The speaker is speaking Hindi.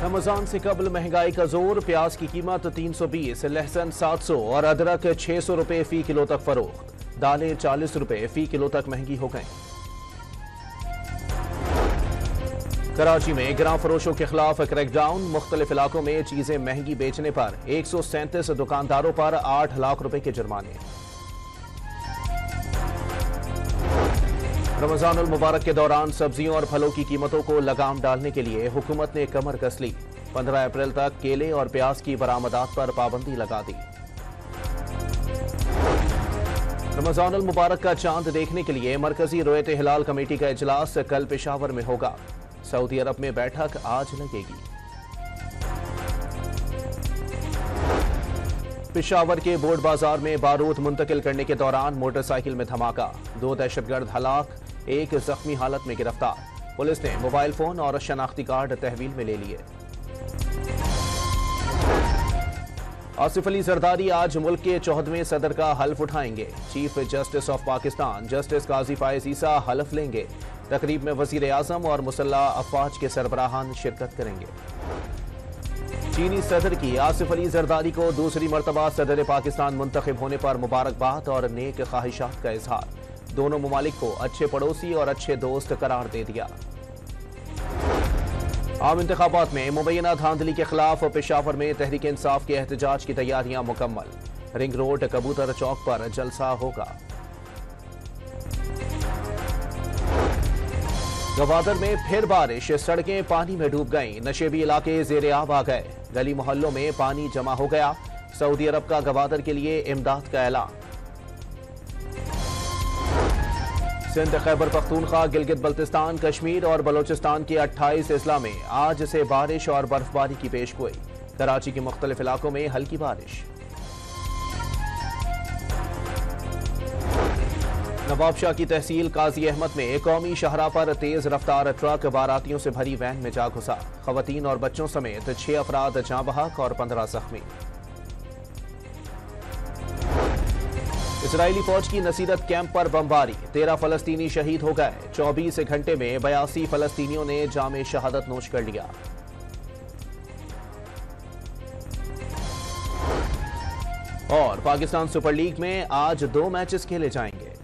रमजान से कबल महंगाई का जोर, प्याज की कीमत 320, लहसुन 700 और अदरक 600 रुपए फी किलो तक फरोख्त। दालें 40 रुपए फी किलो तक महंगी हो गईं। कराची में गिरां फरोशों के खिलाफ क्रैकडाउन, मुख्तलिफ इलाकों में चीजें महंगी बेचने पर 137 दुकानदारों पर 8 लाख रुपए के जुर्माने। रमजानुल मुबारक के दौरान सब्जियों और फलों की कीमतों को लगाम डालने के लिए हुकूमत ने कमर कस ली। 15 अप्रैल तक केले और प्याज की बरामदात पर पाबंदी लगा दी। रमजानुल मुबारक का चांद देखने के लिए मरकजी रोयत हिलाल कमेटी का इजलास कल पेशावर में होगा। सऊदी अरब में बैठक आज लगेगी। पेशावर के बोर्ड बाजार में बारूद मुंतकिल करने के दौरान मोटरसाइकिल में धमाका, 2 दहशतगर्द हलाक, 1 जख्मी हालत में गिरफ्तार। पुलिस ने मोबाइल फोन और शनाख्ती कार्ड तहवील में ले लिए। आसिफ अली जरदारी आज मुल्क के 14वें सदर का हल्फ उठाएंगे। Chief justice of Pakistan justice Qazi Faez Isa हल्फ लेंगे। तकरीब में वजीर आजम और मुसल्लह अफवाज के सरबराहान शिरकत करेंगे। चीनी सदर की आसिफ अली जरदारी को दूसरी मरतबा सदर पाकिस्तान मुंतखब होने पर मुबारकबाद और नेक ख्वाहिशात का इजहार। दोनों ममालिक को अच्छे पड़ोसी और अच्छे दोस्त करार दे दिया। आम इंतखाबात में मुबैना धांधली के खिलाफ पेशावर में तहरीक इंसाफ के एहतजाज की तैयारियां मुकम्मल। रिंग रोड कबूतर चौक पर जलसा होगा। गवादर में फिर बारिश, सड़कें पानी में डूब गईं, नशेबी इलाके जेर आब आ गए। गली मोहल्लों में पानी जमा हो गया। सऊदी अरब का गवादर के लिए इमदाद का ऐलान। सिंध, खैबर पख्तूनख्वा, गिलगित बल्तिस्तान, कश्मीर और बलोचिस्तान के 28 अजला में आज से बारिश और बर्फबारी की पेशगोई। कराची के मुख्तलिफ इलाकों में हल्की बारिश। नवाबशाह की तहसील काजी अहमद में कौमी शाहराह पर तेज रफ्तार ट्रक बारातियों से भरी वैन में जा घुसा। खवातीन और बच्चों समेत 6 अफराद जाँ बहक और 15 जख्मी। इजरायली फौज की नसीरत कैंप पर बमबारी, 13 फलस्तीनी शहीद हो गए। 24 घंटे में 82 फलस्तीनियों ने जामे शहादत नोश कर लिया। और पाकिस्तान सुपर लीग में आज 2 मैचेस खेले जाएंगे।